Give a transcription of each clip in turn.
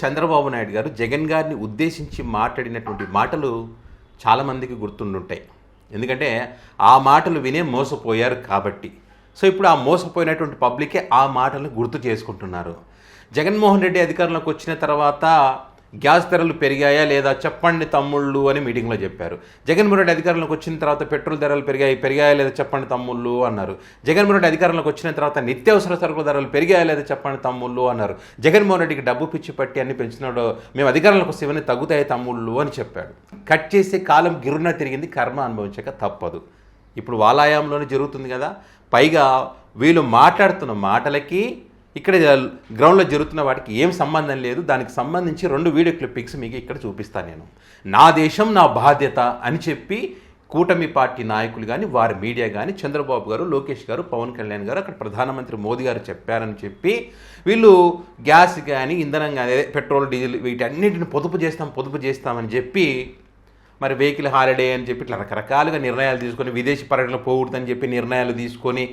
చంద్రబాబు నాయుడు గారు జగన్ గారిని ఉద్దేశించి మాట్లాడినటువంటి మాటలు చాలామందికి గుర్తుండుంటాయి. ఎందుకంటే ఆ మాటలు వినే మోసపోయారు కాబట్టి. సో ఇప్పుడు ఆ మోసపోయినటువంటి పబ్లికే ఆ మాటలను గుర్తు చేసుకుంటున్నారు. జగన్మోహన్ రెడ్డి అధికారంలోకి వచ్చిన తర్వాత గ్యాస్ ధరలు పెరిగాయా లేదా చెప్పండి తమ్ముళ్ళు అని మీటింగ్లో చెప్పారు. జగన్మోహన్ రెడ్డి అధికారంలోకి వచ్చిన తర్వాత పెట్రోల్ ధరలు పెరిగాయా లేదా చెప్పండి తమ్ముళ్ళు అన్నారు. జగన్మోహన్ రెడ్డి అధికారంలోకి వచ్చిన తర్వాత నిత్యావసర సరుకుల ధరలు పెరిగాయా లేదా చెప్పండి తమ్ముళ్ళు అన్నారు. జగన్మోహన్ రెడ్డికి డబ్బు పిచ్చి పట్టి అన్ని పెంచినాడు, మేము అధికారంలోకి వస్తే ఇవన్నీ తగ్గుతాయి తమ్ముళ్ళు అని చెప్పాడు. కట్ చేసే కాలం గిరున తిరిగింది, కర్మ అనుభవించక తప్పదు. ఇప్పుడు వాలాయాంలోనే జరుగుతుంది కదా. పైగా వీళ్ళు మాట్లాడుతున్న మాటలకి ఇక్కడ గ్రౌండ్లో జరుగుతున్న వాటికి ఏం సంబంధం లేదు. దానికి సంబంధించి 2 వీడియో క్లిప్పింగ్స్ మీకు ఇక్కడ చూపిస్తాను నేను. నా దేశం నా బాధ్యత అని చెప్పి కూటమి పార్టీ నాయకులు కానీ వారి మీడియా కానీ చంద్రబాబు గారు, లోకేష్ గారు, పవన్ కళ్యాణ్ గారు, అక్కడ ప్రధానమంత్రి మోదీ గారు చెప్పారని చెప్పి వీళ్ళు గ్యాస్ కానీ ఇంధనం కానీ పెట్రోల్ డీజిల్ వీటన్నిటిని పొదుపు చేస్తామని చెప్పి మరి వెహికల్ హాలిడే అని చెప్పి ఇట్లా రకరకాలుగా నిర్ణయాలు తీసుకొని విదేశీ పర్యటనలు పోకూడదని చెప్పి నిర్ణయాలు తీసుకొని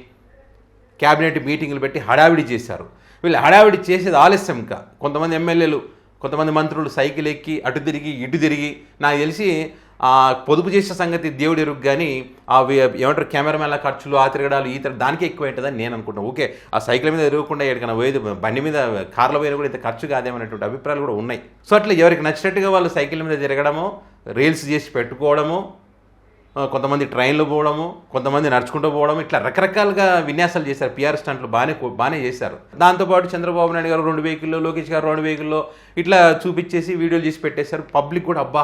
క్యాబినెట్ మీటింగులు పెట్టి హడావిడి చేశారు. వీళ్ళు హడావిడి చేసేది ఆలస్యం. ఇంకా కొంతమంది ఎమ్మెల్యేలు, కొంతమంది మంత్రులు సైకిల్ ఎక్కి అటు తిరిగి ఇటు తిరిగి, నాకు తెలిసి పొదుపు చేసే సంగతి దేవుడి ఎరుగు, కానీ ఏమంటారు కెమెరామెన్ల ఖర్చులు, ఆ తిరగడాలు దానికే ఎక్కువ అవుతుందని నేను అనుకుంటాను. ఓకే, ఆ సైకిల్ మీద ఎరగకుండా ఎక్కడికైనా పోయేది, బండి మీద కార్ల పోయినా కూడా ఇంత ఖర్చు కాదేమనేటువంటి అభిప్రాయాలు కూడా ఉన్నాయి. సో అట్లా ఎవరికి నచ్చినట్టుగా వాళ్ళు సైకిల్ మీద తిరగడము, రీల్స్ చేసి పెట్టుకోవడము, కొంతమంది ట్రైన్లో పోవడము, కొంతమంది నడుచుకుంటూ పోవడం, ఇట్లా రకరకాలుగా విన్యాసాలు చేశారు. పిఆర్ స్టంట్లు బాగానే చేశారు. దాంతోపాటు చంద్రబాబు నాయుడు గారు 2 వెహికల్లో, లోకేష్ గారు 2 వెహికల్లో ఇట్లా చూపించేసి వీడియోలు చేసి పెట్టేశారు. పబ్లిక్ కూడా అబ్బా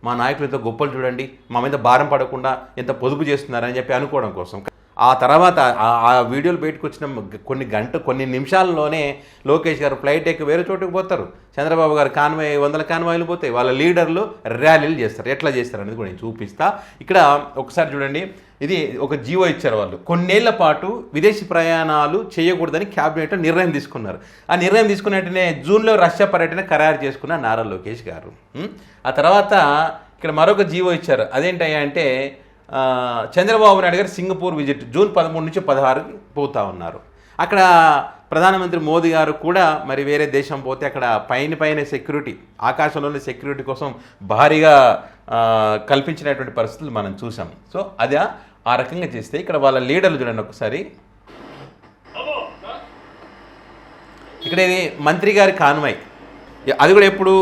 మా నాయకులు ఎంత గొప్పలు చూడండి, మా మీద భారం పడకుండా ఎంత పొదుపు చేస్తున్నారని చెప్పి అనుకోవడం కోసం. ఆ తర్వాత ఆ వీడియోలు బయటకు వచ్చిన కొన్ని నిమిషాల్లోనే లోకేష్ గారు ఫ్లైట్ ఎక్కి వేరే చోటుకు పోతారు. చంద్రబాబు గారు కాన్వాయ్ 100 కాన్వాయ్లు పోతాయి. వాళ్ళ లీడర్లు ర్యాలీలు చేస్తారు. ఎట్లా చేస్తారు అనేది కూడా నేను చూపిస్తా. ఇక్కడ ఒకసారి చూడండి. ఇది ఒక జీవో ఇచ్చారు వాళ్ళు. కొన్నేళ్ల పాటు విదేశీ ప్రయాణాలు చేయకూడదని క్యాబినెట్ నిర్ణయం తీసుకున్నారు. ఆ నిర్ణయం తీసుకున్న వెంటనే జూన్లో రష్యా పర్యటన ఖరారు చేసుకున్న నారా లోకేష్ గారు. ఆ తర్వాత ఇక్కడ మరొక జీవో ఇచ్చారు. అదేంటయ్యా అంటే చంద్రబాబు నాయుడు గారు సింగపూర్ విజిట్ జూన్ 13 నుంచి 16కి పోతా ఉన్నారు. అక్కడ ప్రధానమంత్రి మోదీ గారు కూడా మరి వేరే దేశం పోతే అక్కడ పైన సెక్యూరిటీ, ఆకాశంలోని సెక్యూరిటీ కోసం భారీగా కల్పించినటువంటి పరిస్థితులు మనం చూసాం. సో అది ఆ రకంగా చేస్తే ఇక్కడ వాళ్ళ లీడర్లు చూడండి ఒకసారి. ఇక్కడ ఇది మంత్రి గారి కాన్వాయ్. అది కూడా ఎప్పుడు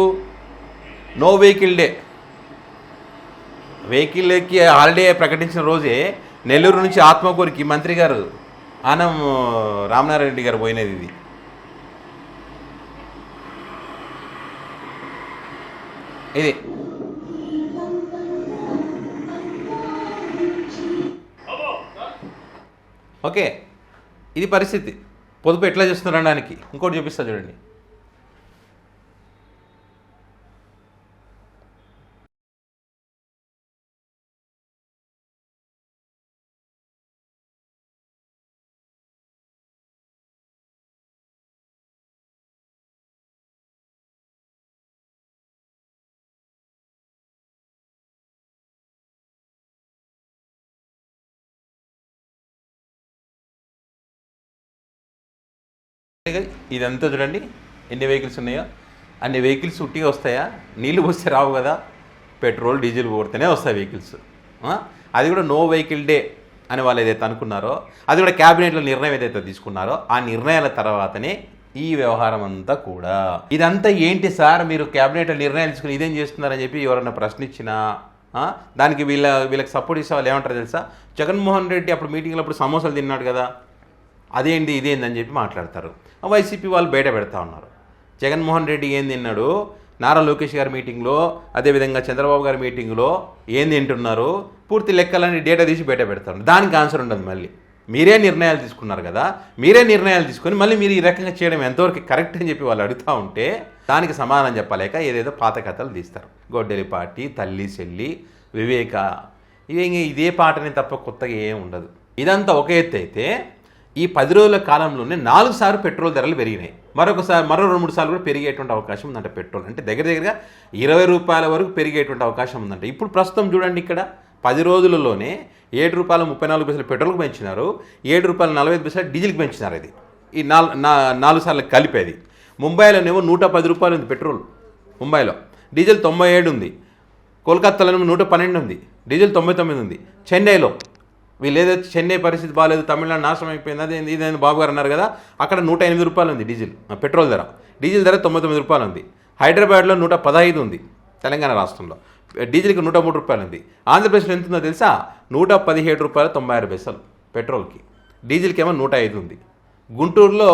నో వెహికల్ డే, వెహికల్కి హాలిడే ప్రకటించిన రోజే నెల్లూరు నుంచి ఆత్మకూరుకి మంత్రి గారు ఆనం రామనారాయణ రెడ్డి గారు పోయినది ఇది. ఓకే, ఇది పరిస్థితి. పొదుపు ఎట్లా చేస్తున్నారు అనడానికి ఇంకోటి చూపిస్తా చూడండి. ఇదంతా చూడండి ఎన్ని వెహికల్స్ ఉన్నాయో. అన్ని వెహికల్స్ ఉట్టిగా వస్తాయా? నీళ్ళు పోస్తే రావు కదా, పెట్రోల్ డీజిల్ పోడితేనే వస్తాయి వెహికల్స్. అది కూడా నో వెహికల్ డే అని వాళ్ళు ఏదైతే అనుకున్నారో, అది కూడా క్యాబినెట్లో నిర్ణయం ఏదైతే తీసుకున్నారో ఆ నిర్ణయాల తర్వాతనే ఈ వ్యవహారం అంతా కూడా. ఇదంతా ఏంటి సార్, మీరు క్యాబినెట్లో నిర్ణయాలు తీసుకుని ఇదేం చేస్తున్నారని చెప్పి ఎవరన్నా ప్రశ్నించినా దానికి వీళ్ళకి సపోర్ట్ చేసే వాళ్ళు ఏమంటారు తెలుసా? జగన్మోహన్ రెడ్డి అప్పుడు మీటింగ్లో అప్పుడు సమోసాలు తిన్నాడు కదా, అదేంటి ఇదేందని చెప్పి మాట్లాడతారు. వైసీపీ వాళ్ళు బయట పెడతా ఉన్నారు. జగన్మోహన్ రెడ్డి ఏం తిన్నాడు, నారా లోకేష్ గారి మీటింగ్లో, అదేవిధంగా చంద్రబాబు గారి మీటింగ్లో ఏం తింటున్నారు, పూర్తి లెక్కలని డేటా తీసి బయట పెడతారు. దానికి ఆన్సర్ ఉండదు. మళ్ళీ మీరే నిర్ణయాలు తీసుకున్నారు కదా, మీరే నిర్ణయాలు తీసుకొని మళ్ళీ మీరు ఈ రకంగా చేయడం ఎంతవరకు కరెక్ట్ అని చెప్పి వాళ్ళు అడుగుతూ ఉంటే దానికి సమాధానం చెప్పలేక ఏదేదో పాత కథలు తీస్తారు. గొడ్డలి పార్టీ, తల్లి చెల్లి, వివేక, ఇదే పాటని తప్ప కొత్తగా ఏం ఉండదు. ఇదంతా ఒక ఎత్తు అయితే ఈ 10 రోజుల కాలంలోనే 4 సార్లు పెట్రోల్ ధరలు పెరిగినాయి. మరో 2-3 సార్లు కూడా పెరిగేటువంటి అవకాశం ఉందంట. పెట్రోల్ అంటే దగ్గరగా 20 రూపాయల వరకు పెరిగేటువంటి అవకాశం ఉందంట. ఇప్పుడు ప్రస్తుతం చూడండి, ఇక్కడ 10 రోజులలోనే ₹7.34 పెట్రోల్కి పెంచినారు, ₹7.45 డీజిల్కి పెంచినారు. ఇది ఈ 4 సార్లు కలిపేది. ముంబైలోనేమో 110 రూపాయలు ఉంది పెట్రోల్, ముంబైలో డీజిల్ 97 ఉంది, కోల్కత్తాలోనేమో 112 ఉంది, డీజిల్ 99 ఉంది. చెన్నైలో వీళ్ళు ఏదైతే చెన్నై పరిస్థితి బాగాలేదు, తమిళనాడు నాశనం అయిపోయింది, అదే ఇదేంది బాబు గారు అన్నారు కదా, అక్కడ 108 రూపాయలు ఉంది డీజిల్ పెట్రోల్ ధర. డీజిల్ ధర 99 రూపాయలు ఉంది. హైదరాబాద్లో 115 ఉంది, తెలంగాణ రాష్ట్రంలో డీజిల్కి 103 రూపాయలు ఉంది. ఆంధ్రప్రదేశ్లో ఎంత ఉందో తెలుసా, 117 రూపాయలు 96 పైసలు పెట్రోల్కి, డీజిల్కి ఏమో 105 ఉంది. గుంటూరులో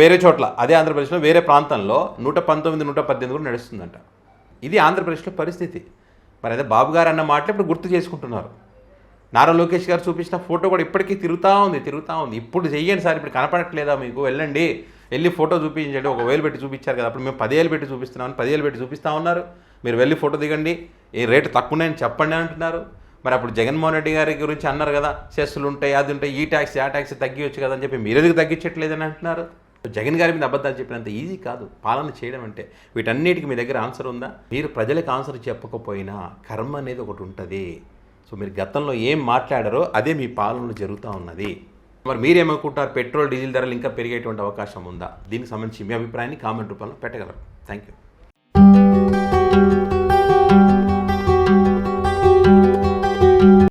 వేరే చోట్ల, అదే ఆంధ్రప్రదేశ్లో వేరే ప్రాంతంలో 119, 118 కూడా నడుస్తుందంట. ఇది ఆంధ్రప్రదేశ్లో పరిస్థితి. మరి అదే బాబు గారు అన్న మాటలు ఇప్పుడు గుర్తు చేసుకుంటున్నారు. నారా లోకేష్ గారు చూపించిన ఫోటో కూడా ఇప్పటికీ తిరుగుతూ ఉంది. ఇప్పుడు చెయ్యండి సార్, ఇప్పుడు కనపడట్లేదా మీకు, వెళ్ళండి వెళ్ళి ఫోటో చూపించండి. 1,000 పెట్టి చూపించారు కదా, అప్పుడు మేము 10,000 పెట్టి చూపిస్తున్నామని 10,000 పెట్టి చూపిస్తూ ఉన్నారు. మీరు వెళ్ళి ఫోటో దిగండి, ఏ రేటు తక్కువ ఉన్నాయని చెప్పండి అంటున్నారు. మరి అప్పుడు జగన్మోహన్ రెడ్డి గారి గురించి అన్నారు కదా, సెస్సులు ఉంటాయి, అది ఉంటాయి, ఈ ట్యాక్స్ ఆ ట్యాక్స్ తగ్గించచ్చు కదా అని చెప్పి మీరు ఎందుకు తగ్గించట్లేదని అంటున్నారు. జగన్ గారి మీద అబద్ధాలు చెప్పినంత ఈజీ కాదు పాలన చేయడం అంటే. వీటన్నిటికీ మీ దగ్గర ఆన్సర్ ఉందా? మీరు ప్రజలకు ఆన్సర్ చెప్పకపోయినా కర్మ అనేది ఒకటి ఉంటుంది. సో మీరు గతంలో ఏం మాట్లాడారో అదే మీ పాలనలో జరుగుతూ ఉన్నది. మరి మీరేమనుకుంటారు, పెట్రోల్ డీజిల్ ధరలు ఇంకా పెరిగేటువంటి అవకాశం ఉందా? దీనికి సంబంధించి మీ అభిప్రాయాన్ని కామెంట్ రూపంలో పెట్టగలరు. Thank you.